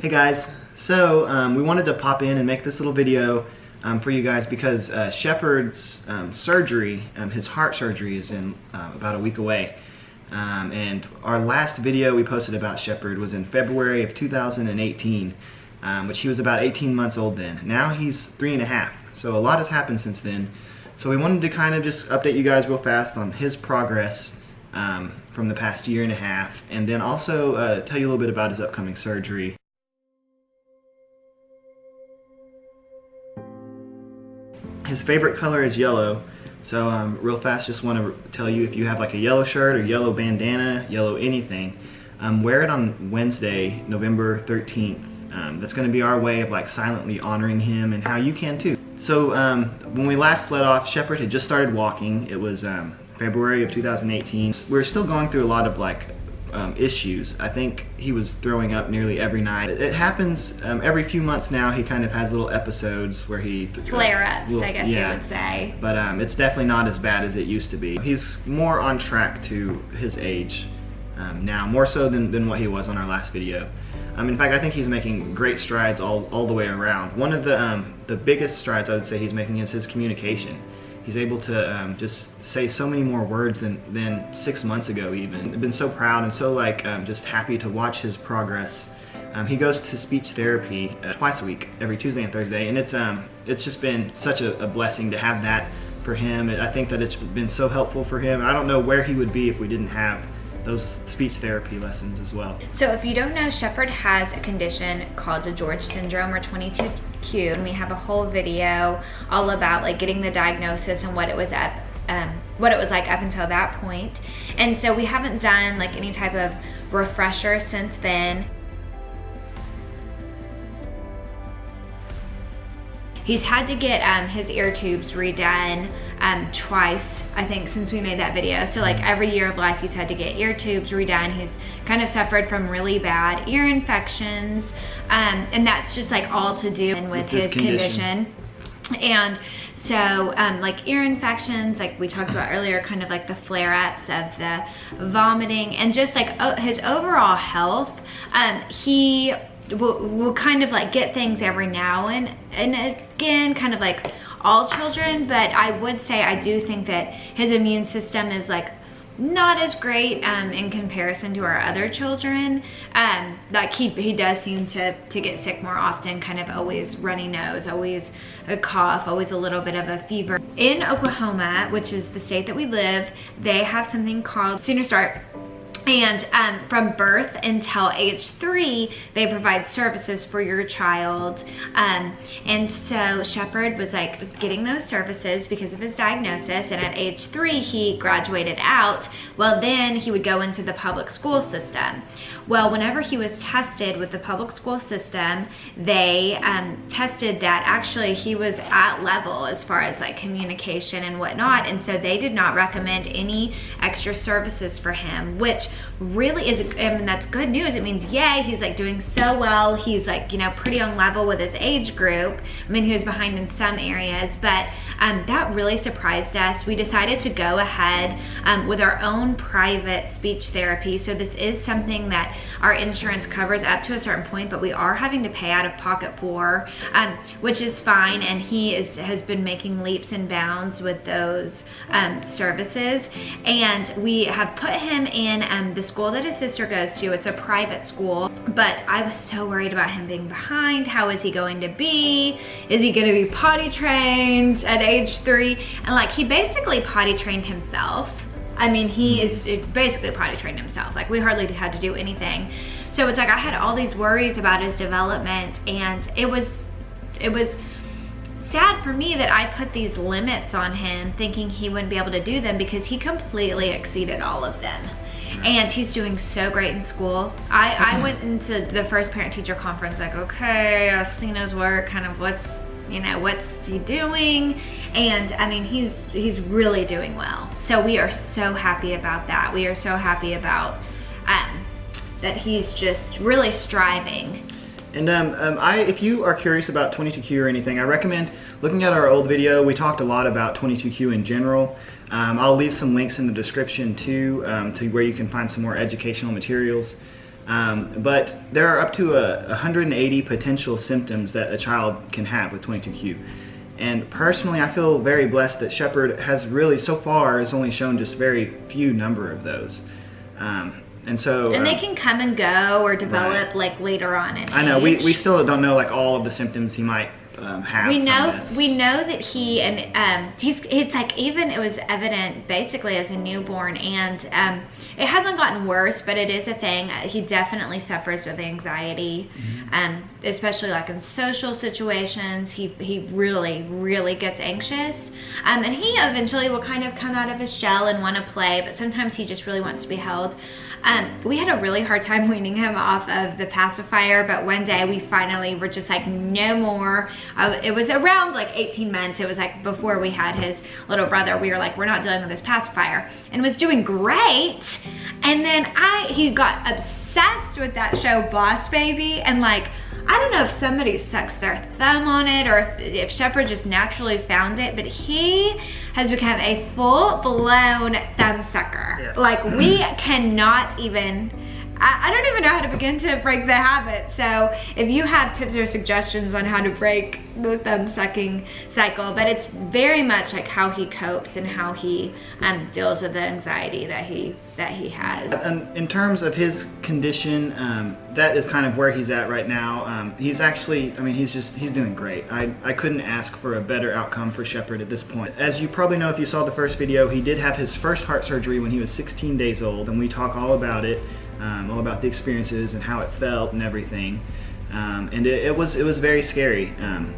Hey guys, so we wanted to pop in and make this little video for you guys because Shepard's surgery, his heart surgery is in about a week away. And our last video we posted about Shepard was in February of 2018, which he was about 18 months old then. Now he's 3.5, so a lot has happened since then. So we wanted to kind of just update you guys real fast on his progress from the past 1.5 years, and then also tell you a little bit about his upcoming surgery. His favorite color is yellow, so real fast just want to tell you, if you have like a yellow shirt or yellow bandana, yellow anything, wear it on Wednesday, November 13th. That's going to be our way of like silently honoring him, and how you can too. So when we last let off, Shepard had just started walking. It was February of 2018. We were still going through a lot of like issues. I think he was throwing up nearly every night. It happens every few months now. He kind of has little episodes where he flare-ups, I guess you would say. But it's definitely not as bad as it used to be. He's more on track to his age now, more so than what he was on our last video. In fact, I think he's making great strides all the way around. One of the biggest strides I would say he's making is his communication. He's able to just say so many more words than 6 months ago even. I've been so proud and so like just happy to watch his progress. He goes to speech therapy twice a week, every Tuesday and Thursday, and it's just been such a blessing to have that for him. I think that it's been so helpful for him. I don't know where he would be if we didn't have those speech therapy lessons as well. So if you don't know, Shepard has a condition called DiGeorge syndrome, or 22q, and we have a whole video all about like getting the diagnosis and what it was like up until that point. And so we haven't done like any type of refresher since then. He's had to get his ear tubes redone twice, I think, since we made that video. So like every year of life he's had to get ear tubes redone. He's kind of suffered from really bad ear infections, and that's just like all to do with his condition. And so like ear infections, like we talked about earlier, kind of like the flare-ups of the vomiting, and just like his overall health, he will kind of like get things every now and again, kind of like all children. But I would say I do think that his immune system is like not as great in comparison to our other children. Like he does seem to get sick more often, kind of always runny nose, always a cough, always a little bit of a fever. In Oklahoma, which is the state that we live, they have something called Sooner Start. And from birth until age 3, they provide services for your child. And so Shepard was like getting those services because of his diagnosis. And at age 3, he graduated out. Well, then he would go into the public school system. Well, whenever he was tested with the public school system, they tested that actually he was at level as far as like communication and whatnot. And so they did not recommend any extra services for him, which really is, I mean, that's good news. It means, yay, he's like doing so well. He's like, you know, pretty on level with his age group. I mean, he was behind in some areas, but that really surprised us. We decided to go ahead with our own private speech therapy. So this is something that our insurance covers up to a certain point, but we are having to pay out of pocket for, which is fine. And he has been making leaps and bounds with those services. And we have put him in the school that his sister goes to. It's a private school, but I was so worried about him being behind. How is he going to be? Is he going to be potty trained at age 3? And like, he basically potty trained himself. I mean, he is basically potty trained himself. Like, we hardly had to do anything. So it's like I had all these worries about his development, and it was sad for me that I put these limits on him thinking he wouldn't be able to do them, because he completely exceeded all of them. And he's doing so great in school. I went into the first parent-teacher conference like, okay, I've seen his work, kind of what's he doing? And I mean, he's really doing well. So we are so happy about that. We are so happy about that he's just really striving. And if you are curious about 22q or anything, I recommend looking at our old video. We talked a lot about 22q in general. I'll leave some links in the description too, to where you can find some more educational materials. But there are up to 180 potential symptoms that a child can have with 22q. And personally, I feel very blessed that Shepard has really, so far, has only shown just very few number of those. And they can come and go or develop right. like later on in I know, age. we still don't know like all of the symptoms he might have. We know that he and it's like, even it was evident basically as a newborn, and it hasn't gotten worse, but it is a thing. He definitely suffers with anxiety, especially like in social situations. He really gets anxious, and he eventually will kind of come out of his shell and want to play, but sometimes he just really wants to be held. We had a really hard time weaning him off of the pacifier, but one day we finally were just like, no more. It was around like 18 months. It was like before we had his little brother. We were like, we're not dealing with this pacifier, and was doing great. And then he got obsessed with that show Boss Baby, and like, I don't know if somebody sucks their thumb on it or if Shepard just naturally found it, but he has become a full-blown thumb sucker. Yeah. Like, we cannot even, I don't even know how to begin to break the habit. So if you have tips or suggestions on how to break the thumb sucking cycle, but it's very much like how he copes and how he deals with the anxiety that he has. And in terms of his condition, that is kind of where he's at right now. He's actually, I mean, he's doing great. I couldn't ask for a better outcome for Shepard at this point. As you probably know if you saw the first video, he did have his first heart surgery when he was 16 days old, and we talk all about it. All about the experiences and how it felt and everything, and it was very scary.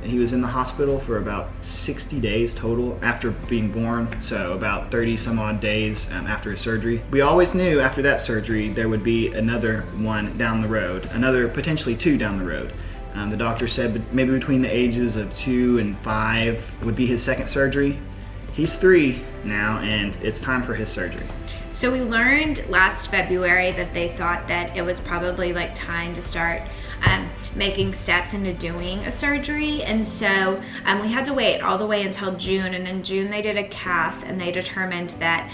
He was in the hospital for about 60 days total after being born, so about 30 some odd days after his surgery. We always knew after that surgery there would be another one down the road, another potentially 2 down the road. The doctor said maybe between the ages of 2 and 5 would be his second surgery. He's 3 now, and it's time for his surgery. So we learned last February that they thought that it was probably like time to start making steps into doing a surgery, and so we had to wait all the way until June, and in June they did a cath, and they determined that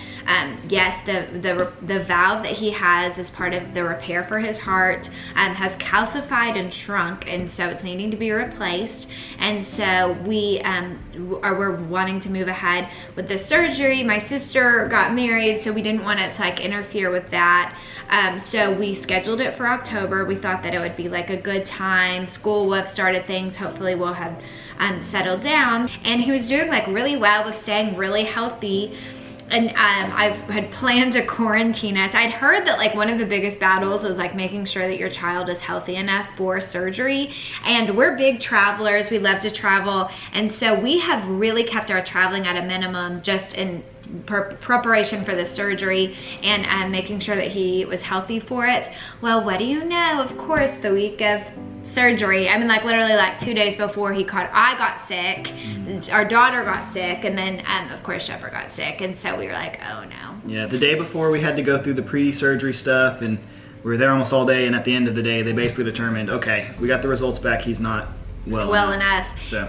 yes, the valve that he has as part of the repair for his heart has calcified and shrunk, and so it's needing to be replaced. And so we're wanting to move ahead with the surgery. My sister got married, so we didn't want it to like interfere with that. So we scheduled it for October. We thought that it would be like a good time. School will have started things. Hopefully we'll have settled down. And he was doing like really well, was staying really healthy. And I had planned to quarantine us. I'd heard that like one of the biggest battles is like making sure that your child is healthy enough for surgery. And we're big travelers. We love to travel. And so we have really kept our traveling at a minimum just in preparation for the surgery and making sure that he was healthy for it. Well, what do you know? Of course, the week of surgery, I mean, like literally like 2 days before I got sick, our daughter got sick, and then of course Shepard got sick, and so we were like, oh no. Yeah, the day before we had to go through the pre-surgery stuff, and we were there almost all day, and at the end of the day they basically determined, okay, we got the results back, he's not well enough. So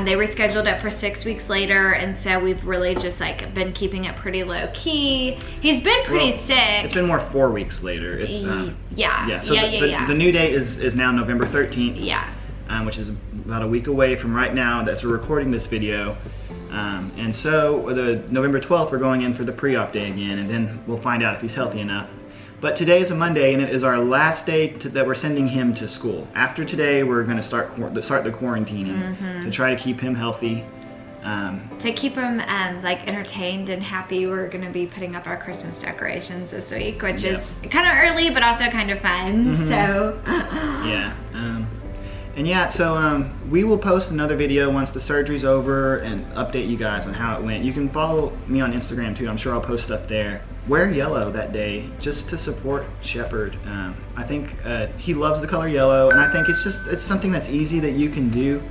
they rescheduled it for 6 weeks later, and so we've really just like been keeping it pretty low key. He's been pretty sick. It's been more 4 weeks later. It's So yeah. The new date is now November 13th. Yeah. Which is about a week away from right now. That's we're recording this video. And so the November 12th we're going in for the pre-op day again, and then we'll find out if he's healthy enough. But today is a Monday, and it is our last day that we're sending him to school. After today, we're going to start the quarantining to try to keep him healthy. To keep him like entertained and happy, we're going to be putting up our Christmas decorations this week, which is kind of early, but also kind of fun. So yeah. And yeah, so we will post another video once the surgery's over and update you guys on how it went. You can follow me on Instagram too. I'm sure I'll post stuff there. Wear yellow that day just to support Shepard. I think he loves the color yellow, and I think it's something that's easy that you can do.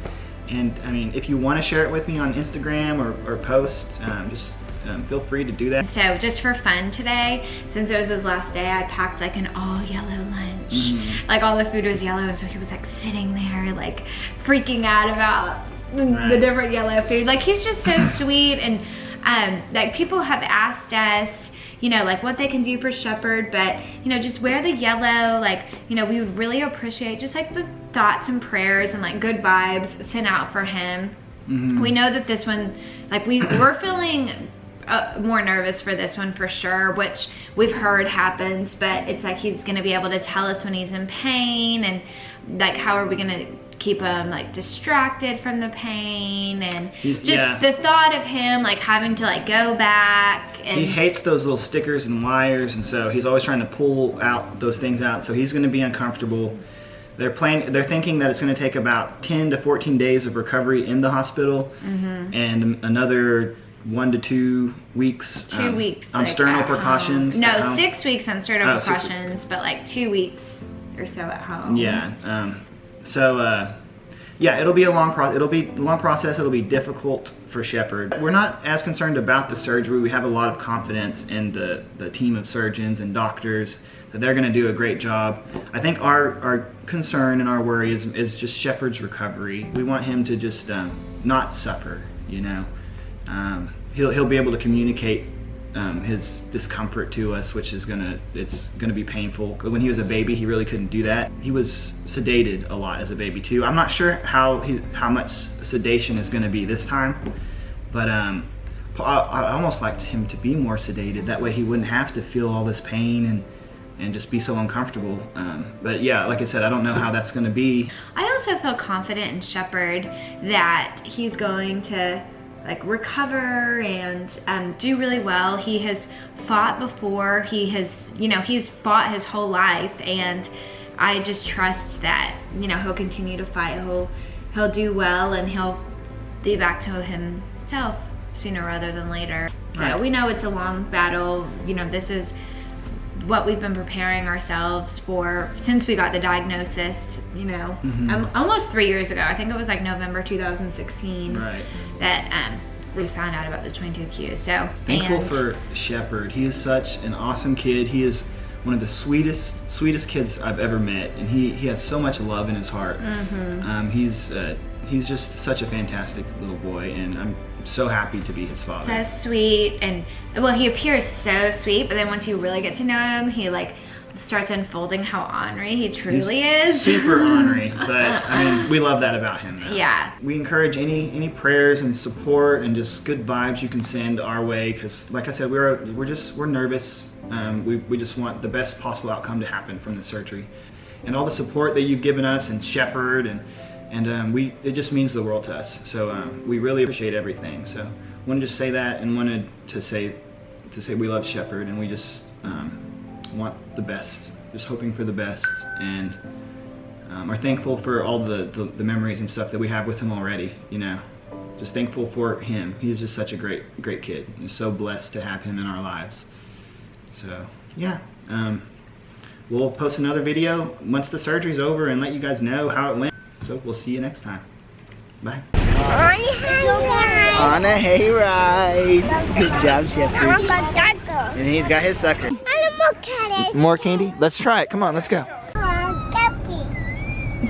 And I mean, if you want to share it with me on Instagram or post, just feel free to do that. So just for fun today, since it was his last day, I packed like an all yellow lunch. Like all the food was yellow, and so he was like sitting there like freaking out about the different yellow food. Like he's just so sweet, and like people have asked us, you know, like what they can do for Shepard, but, you know, just wear the yellow. Like, you know, we would really appreciate just like the thoughts and prayers and like good vibes sent out for him. We know that this one, like we're feeling more nervous for this one for sure, which we've heard happens, but it's like he's gonna be able to tell us when he's in pain, and like how are we gonna keep him like distracted from the pain, and the thought of him like having to like go back. And he hates those little stickers and wires, and so he's always trying to pull out those things out, so he's going to be uncomfortable. They're thinking that it's going to take about 10 to 14 days of recovery in the hospital, and another 1 to 2 weeks. 2 weeks on like sternal precautions. No, 6 weeks on sternal precautions, but like 2 weeks or so at home. Yeah. Yeah, it'll be a long process. It'll be difficult for Shepard. We're not as concerned about the surgery. We have a lot of confidence in the team of surgeons and doctors that they're going to do a great job. I think our concern and our worry is just Shepard's recovery. We want him to just not suffer. You know, he'll be able to communicate his discomfort to us, which is it's gonna be painful. When he was a baby, he really couldn't do that. He was sedated a lot as a baby too. I'm not sure how much sedation is gonna be this time, but I almost liked him to be more sedated. That way he wouldn't have to feel all this pain and just be so uncomfortable. But yeah, like I said, I don't know how that's gonna be. I also feel confident in Shepard that he's going to like recover and do really well. He has fought before. He's fought his whole life, and I just trust that, you know, he'll continue to fight. He'll do well, and he'll be back to himself sooner rather than later. So we know it's a long battle. You know, this is what we've been preparing ourselves for since we got the diagnosis, you know, almost 3 years ago. I think it was like November 2016 that we found out about the 22q. So thankful for Shepard. He is such an awesome kid. He is one of the sweetest kids I've ever met, and he has so much love in his heart. He's just such a fantastic little boy, and I'm so happy to be his father. So sweet, and well, he appears so sweet, but then once you really get to know him, he like starts unfolding how ornery he truly is. Super ornery, but I mean, we love that about him though. Yeah. We encourage any prayers and support and just good vibes you can send our way, because like I said, we're nervous. We just want the best possible outcome to happen from the surgery, and all the support that you've given us and Shepard and it just means the world to us. So we really appreciate everything. So I wanted to say that, and wanted to say we love Shepard, and we just want the best, just hoping for the best, and are thankful for all the memories and stuff that we have with him already. You know, just thankful for him. He's just such a great kid, and so blessed to have him in our lives. So yeah. We'll post another video once the surgery's over and let you guys know how it went. So we'll see you next time. Bye. On a hayride. Good job, Shepard. And he's got his sucker. More candy? Let's try it. Come on, let's go.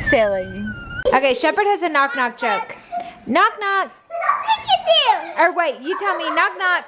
Silly. Okay, Shepard has a knock knock joke. Knock knock. Or wait, you tell me knock knock.